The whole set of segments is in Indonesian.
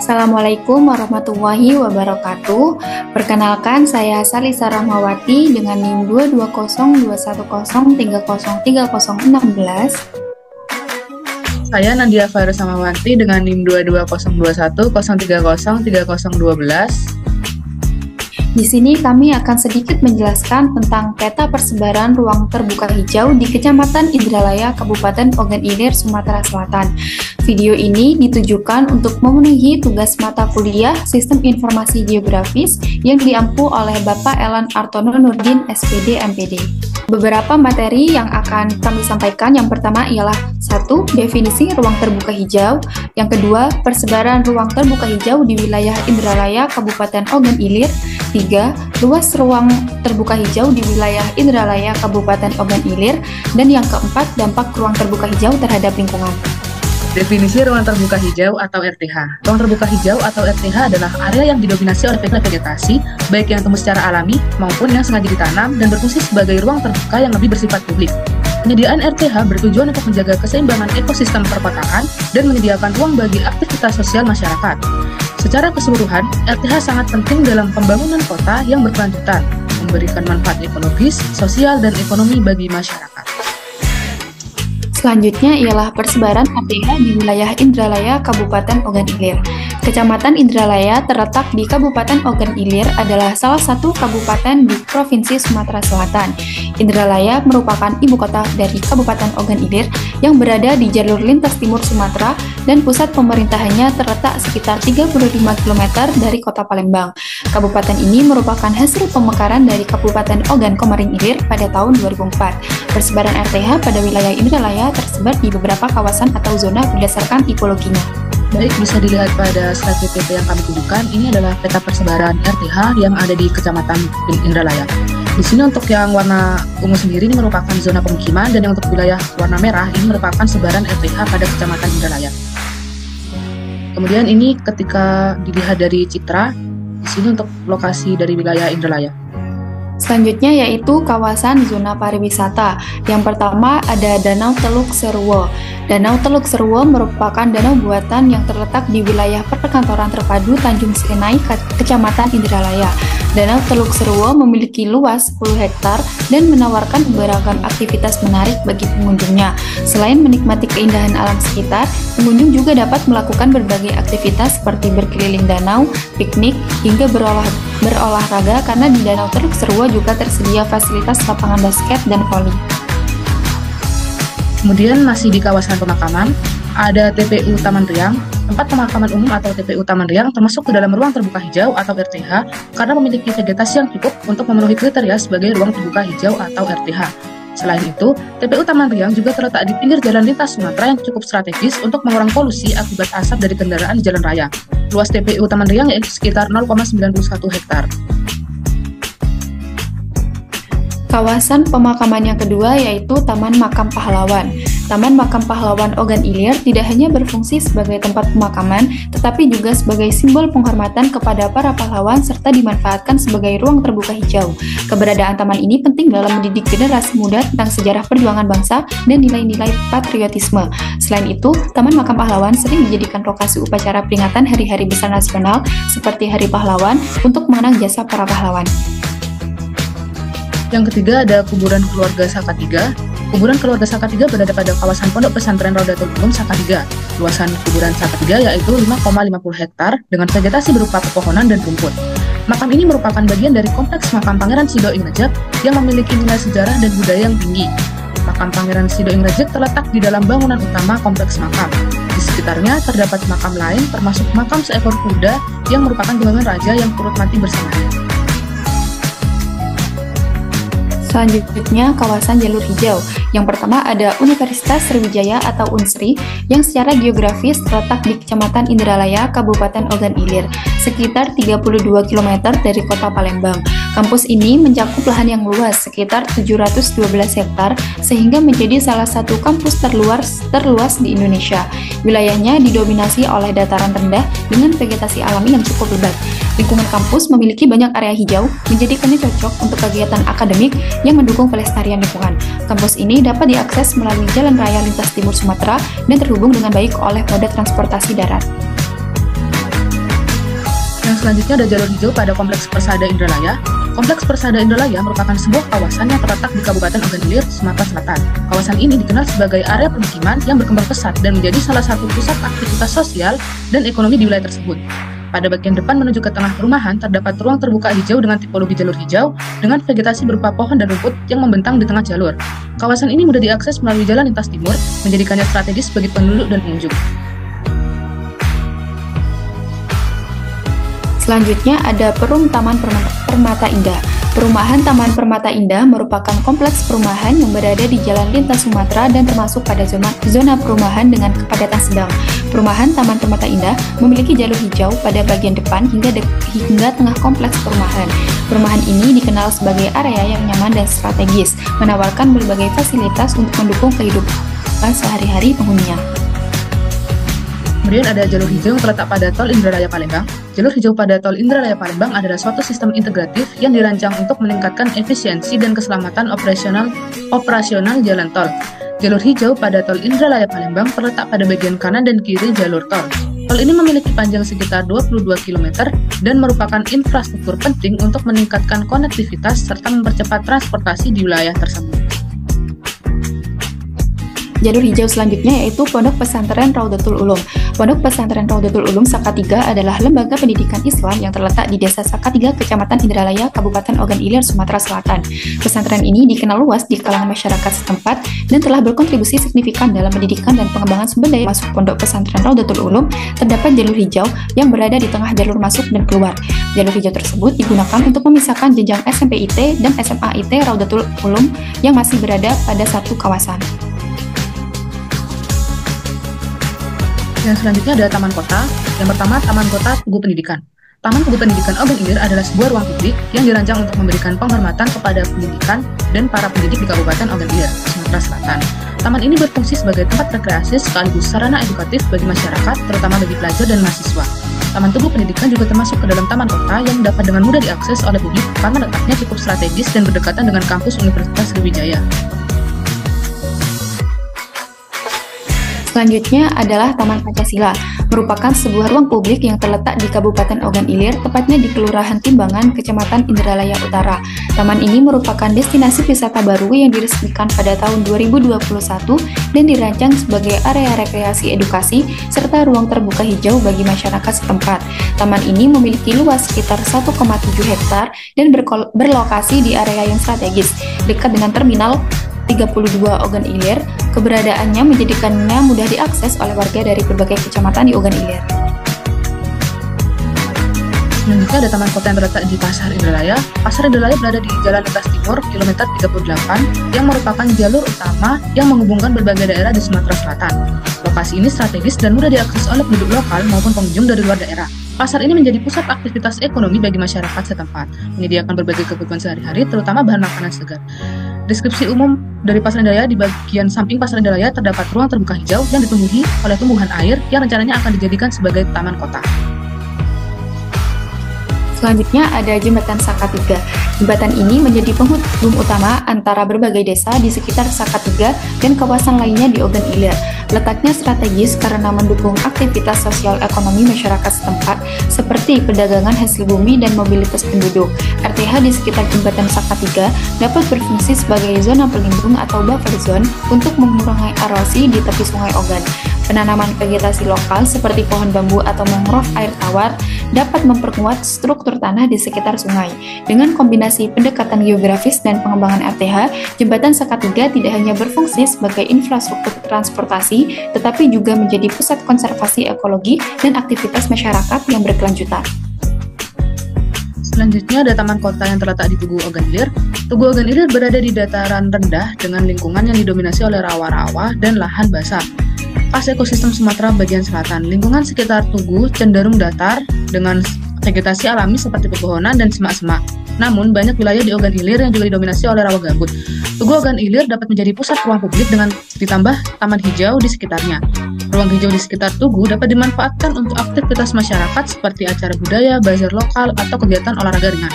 Assalamualaikum warahmatullahi wabarakatuh. Perkenalkan, saya Salisa Rahmawati dengan NIM 2202103030616. Saya Nadia Fairuz Samawanti dengan NIM 2202103030312. Di sini kami akan sedikit menjelaskan tentang peta persebaran ruang terbuka hijau di Kecamatan Indralaya, Kabupaten Ogan Ilir, Sumatera Selatan. Video ini ditujukan untuk memenuhi tugas mata kuliah Sistem Informasi Geografis yang diampu oleh Bapak Elan Artono Nurdin, SPD, MPD. Beberapa materi yang akan kami sampaikan, yang pertama ialah 1. Definisi ruang terbuka hijau. Yang kedua, persebaran ruang terbuka hijau di wilayah Indralaya, Kabupaten Ogan Ilir. 3. Luas ruang terbuka hijau di wilayah Indralaya, Kabupaten Ogan Ilir. Dan yang keempat, dampak ruang terbuka hijau terhadap lingkungan. Definisi ruang terbuka hijau atau RTH. Ruang terbuka hijau atau RTH adalah area yang didominasi oleh vegetasi, baik yang tumbuh secara alami maupun yang sengaja ditanam dan berfungsi sebagai ruang terbuka yang lebih bersifat publik. Penyediaan RTH bertujuan untuk menjaga keseimbangan ekosistem perkotaan dan menyediakan ruang bagi aktivitas sosial masyarakat. Secara keseluruhan, RTH sangat penting dalam pembangunan kota yang berkelanjutan, memberikan manfaat ekologis, sosial, dan ekonomi bagi masyarakat. Selanjutnya ialah persebaran RTH di wilayah Indralaya, Kabupaten Ogan Ilir. Kecamatan Indralaya terletak di Kabupaten Ogan Ilir adalah salah satu kabupaten di Provinsi Sumatera Selatan. Indralaya merupakan ibu kota dari Kabupaten Ogan Ilir yang berada di jalur lintas timur Sumatera dan pusat pemerintahannya terletak sekitar 35 km dari kota Palembang. Kabupaten ini merupakan hasil pemekaran dari Kabupaten Ogan Komering Ilir pada tahun 2004. Persebaran RTH pada wilayah Indralaya tersebar di beberapa kawasan atau zona berdasarkan tipologinya. Baik, bisa dilihat pada slide PPT yang kami tunjukkan. Ini adalah peta persebaran RTH yang ada di Kecamatan Indralaya. Di sini untuk yang warna ungu sendiri ini merupakan zona pemukiman, dan yang untuk wilayah warna merah ini merupakan sebaran RTH pada Kecamatan Indralaya. Kemudian ini ketika dilihat dari citra, di sini untuk lokasi dari wilayah Indralaya. Selanjutnya yaitu kawasan zona pariwisata. Yang pertama ada Danau Teluk Seruo. Danau Teluk Seruo merupakan danau buatan yang terletak di wilayah perkantoran terpadu Tanjung Senai, Kecamatan Indralaya. Danau Teluk Seruo memiliki luas 10 hektar dan menawarkan beragam aktivitas menarik bagi pengunjungnya. Selain menikmati keindahan alam sekitar, pengunjung juga dapat melakukan berbagai aktivitas seperti berkeliling danau, piknik, hingga berolahraga karena di Danau Teluk Seruo juga tersedia fasilitas lapangan basket dan voli. Kemudian masih di kawasan pemakaman, ada TPU Taman Riang. Tempat pemakaman umum atau TPU Taman Riang termasuk ke dalam ruang terbuka hijau atau RTH karena memiliki vegetasi yang cukup untuk memenuhi kriteria sebagai ruang terbuka hijau atau RTH. Selain itu, TPU Taman Riang juga terletak di pinggir jalan lintas Sumatera yang cukup strategis untuk mengurangi polusi akibat asap dari kendaraan di jalan raya. Luas TPU Taman Riang yaitu sekitar 0,91 hektar. Kawasan pemakaman yang kedua yaitu Taman Makam Pahlawan. Taman Makam Pahlawan Ogan Ilir tidak hanya berfungsi sebagai tempat pemakaman, tetapi juga sebagai simbol penghormatan kepada para pahlawan serta dimanfaatkan sebagai ruang terbuka hijau. Keberadaan taman ini penting dalam mendidik generasi muda tentang sejarah perjuangan bangsa dan nilai-nilai patriotisme. Selain itu, Taman Makam Pahlawan sering dijadikan lokasi upacara peringatan hari-hari besar nasional seperti Hari Pahlawan untuk mengenang jasa para pahlawan. Yang ketiga ada kuburan keluarga Saka Tiga. Kuburan keluarga Saka Tiga berada pada kawasan Pondok Pesantren Raudatul Ulum Saka Tiga. Luasan kuburan Saka Tiga yaitu 5,50 hektar dengan vegetasi berupa pepohonan dan rumput. Makam ini merupakan bagian dari kompleks makam Pangeran Sido Ing Rejek yang memiliki nilai sejarah dan budaya yang tinggi. Makam Pangeran Sido Ing Rejek terletak di dalam bangunan utama kompleks makam. Di sekitarnya terdapat makam lain termasuk makam seekor kuda yang merupakan tunggangan raja yang turut mati bersamanya. Selanjutnya, kawasan jalur hijau. Yang pertama ada Universitas Sriwijaya atau UNSRI yang secara geografis terletak di Kecamatan Indralaya, Kabupaten Ogan Ilir, sekitar 32 km dari kota Palembang. Kampus ini mencakup lahan yang luas, sekitar 712 hektar, sehingga menjadi salah satu kampus terluas di Indonesia. Wilayahnya didominasi oleh dataran rendah dengan vegetasi alami yang cukup lebat. Lingkungan kampus memiliki banyak area hijau, menjadikannya cocok untuk kegiatan akademik yang mendukung pelestarian lingkungan. Kampus ini dapat diakses melalui Jalan Raya Lintas Timur Sumatera dan terhubung dengan baik oleh moda transportasi darat. Selanjutnya ada jalur hijau pada Kompleks Persada Indralaya. Kompleks Persada Indralaya merupakan sebuah kawasan yang terletak di Kabupaten Ogan Ilir, Sumatera Selatan. Kawasan ini dikenal sebagai area permukiman yang berkembang pesat dan menjadi salah satu pusat aktivitas sosial dan ekonomi di wilayah tersebut. Pada bagian depan menuju ke tengah perumahan terdapat ruang terbuka hijau dengan tipologi jalur hijau dengan vegetasi berupa pohon dan rumput yang membentang di tengah jalur. Kawasan ini mudah diakses melalui jalan lintas timur, menjadikannya strategis bagi penduduk dan pengunjung. Selanjutnya ada Perum Taman Permata Indah. Perumahan Taman Permata Indah merupakan kompleks perumahan yang berada di Jalan Lintas Sumatera dan termasuk pada zona perumahan dengan kepadatan sedang. Perumahan Taman Permata Indah memiliki jalur hijau pada bagian depan hingga tengah kompleks perumahan. Perumahan ini dikenal sebagai area yang nyaman dan strategis, menawarkan berbagai fasilitas untuk mendukung kehidupan sehari-hari penghuninya. Kemudian ada jalur hijau yang terletak pada Tol Indralaya Palembang. Jalur hijau pada Tol Indralaya Palembang adalah suatu sistem integratif yang dirancang untuk meningkatkan efisiensi dan keselamatan operasional jalan tol. Jalur hijau pada Tol Indralaya Palembang terletak pada bagian kanan dan kiri jalur tol. Tol ini memiliki panjang sekitar 22 km dan merupakan infrastruktur penting untuk meningkatkan konektivitas serta mempercepat transportasi di wilayah tersebut. Jalur hijau selanjutnya yaitu Pondok Pesantren Raudatul Ulum. Pondok Pesantren Raudatul Ulum Sakatiga adalah lembaga pendidikan Islam yang terletak di Desa Sakatiga, Kecamatan Indralaya, Kabupaten Ogan Ilir, Sumatera Selatan. Pesantren ini dikenal luas di kalangan masyarakat setempat dan telah berkontribusi signifikan dalam pendidikan dan pengembangan sumber daya masuk Pondok Pesantren Raudatul Ulum. Terdapat jalur hijau yang berada di tengah jalur masuk dan keluar. Jalur hijau tersebut digunakan untuk memisahkan jenjang SMP IT dan SMA IT Raudatul Ulum yang masih berada pada satu kawasan. Yang selanjutnya ada Taman Kota. Yang pertama, Taman Kota Tugu Pendidikan. Taman Tugu Pendidikan Ogan Ilir adalah sebuah ruang publik yang dirancang untuk memberikan penghormatan kepada pendidikan dan para pendidik di Kabupaten Ogan Ilir, Sumatera Selatan. Taman ini berfungsi sebagai tempat rekreasi sekaligus sarana edukatif bagi masyarakat, terutama bagi pelajar dan mahasiswa. Taman Tugu Pendidikan juga termasuk ke dalam taman kota yang dapat dengan mudah diakses oleh publik karena letaknya cukup strategis dan berdekatan dengan kampus Universitas Sriwijaya. Selanjutnya adalah Taman Pancasila, merupakan sebuah ruang publik yang terletak di Kabupaten Ogan Ilir, tepatnya di Kelurahan Timbangan, Kecamatan Indralaya Utara. Taman ini merupakan destinasi wisata baru yang diresmikan pada tahun 2021 dan dirancang sebagai area rekreasi edukasi serta ruang terbuka hijau bagi masyarakat setempat. Taman ini memiliki luas sekitar 1,7 hektar dan berlokasi di area yang strategis, dekat dengan Terminal 32 Ogan Ilir. Keberadaannya menjadikannya mudah diakses oleh warga dari berbagai kecamatan di Ogan Ilir. Selanjutnya ada Taman Kota yang terletak di Pasar Indralaya. Pasar Indralaya berada di Jalan Lintas Timur, kilometer 38, yang merupakan jalur utama yang menghubungkan berbagai daerah di Sumatera Selatan. Lokasi ini strategis dan mudah diakses oleh penduduk lokal maupun pengunjung dari luar daerah. Pasar ini menjadi pusat aktivitas ekonomi bagi masyarakat setempat, menyediakan berbagai kebutuhan sehari-hari, terutama bahan makanan segar. Deskripsi umum dari Pasar Indralaya: di bagian samping Pasar Indralaya terdapat ruang terbuka hijau yang ditumbuhi oleh tumbuhan air yang rencananya akan dijadikan sebagai taman kota. Selanjutnya ada Jembatan Sakatiga. Jembatan ini menjadi penghubung utama antara berbagai desa di sekitar Sakatiga dan kawasan lainnya di Ogan Ilir. Letaknya strategis karena mendukung aktivitas sosial ekonomi masyarakat setempat seperti perdagangan hasil bumi dan mobilitas penduduk. RTH di sekitar Jembatan Sakatiga dapat berfungsi sebagai zona pelindung atau buffer zone untuk mengurangi erosi di tepi Sungai Ogan. Penanaman vegetasi lokal seperti pohon bambu atau mangrove air tawar dapat memperkuat struktur tanah di sekitar sungai. Dengan kombinasi pendekatan geografis dan pengembangan RTH, Jembatan Sakatiga tidak hanya berfungsi sebagai infrastruktur transportasi, tetapi juga menjadi pusat konservasi ekologi dan aktivitas masyarakat yang berkelanjutan. Selanjutnya ada Taman Kota yang terletak di Tugu Ogan Ilir. Tugu Ogan Ilir berada di dataran rendah dengan lingkungan yang didominasi oleh rawa-rawa dan lahan basah. Khas ekosistem Sumatera bagian selatan, lingkungan sekitar Tugu cenderung datar dengan vegetasi alami seperti pepohonan dan semak-semak. Namun, banyak wilayah di Ogan Ilir yang juga didominasi oleh rawa gambut. Tugu Ogan Ilir dapat menjadi pusat ruang publik dengan ditambah taman hijau di sekitarnya. Ruang hijau di sekitar Tugu dapat dimanfaatkan untuk aktivitas masyarakat seperti acara budaya, bazar lokal, atau kegiatan olahraga ringan.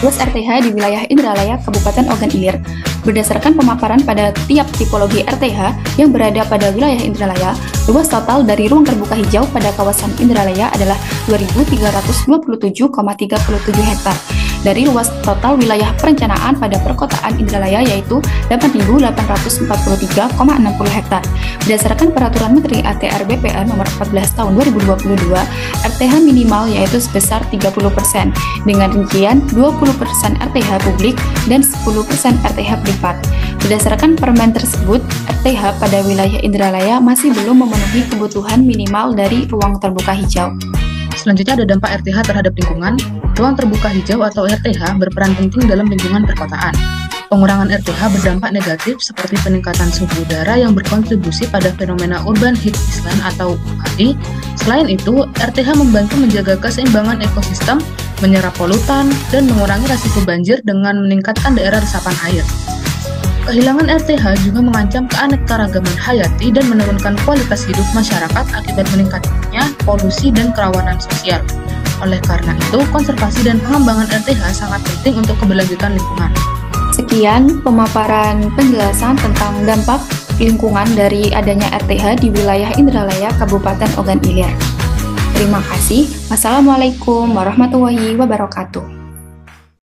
luas RTH di wilayah Indralaya Kabupaten Ogan Ilir. Berdasarkan pemaparan pada tiap tipologi RTH yang berada pada wilayah Indralaya, luas total dari ruang terbuka hijau pada kawasan Indralaya adalah 2.327,37 hektar. Dari luas total wilayah perencanaan pada perkotaan Indralaya yaitu 8.843,60 hektar. Berdasarkan Peraturan Menteri ATR BPN Nomor 14 Tahun 2022, RTH minimal yaitu sebesar 30%, dengan rincian 20% RTH publik dan 10% RTH privat. Berdasarkan permen tersebut, RTH pada wilayah Indralaya masih belum memenuhi kebutuhan minimal dari ruang terbuka hijau. Selanjutnya ada dampak RTH terhadap lingkungan. Ruang terbuka hijau atau RTH berperan penting dalam lingkungan perkotaan. Pengurangan RTH berdampak negatif seperti peningkatan suhu udara yang berkontribusi pada fenomena urban heat island atau UHI. Selain itu, RTH membantu menjaga keseimbangan ekosistem, menyerap polutan, dan mengurangi risiko banjir dengan meningkatkan daerah resapan air. Kehilangan RTH juga mengancam keanekaragaman hayati dan menurunkan kualitas hidup masyarakat akibat meningkatnya polusi dan kerawanan sosial. Oleh karena itu, konservasi dan pengembangan RTH sangat penting untuk keberlanjutan lingkungan. Sekian pemaparan penjelasan tentang dampak lingkungan dari adanya RTH di wilayah Indralaya Kabupaten Ogan Ilir. Terima kasih. Wassalamualaikum warahmatullahi wabarakatuh.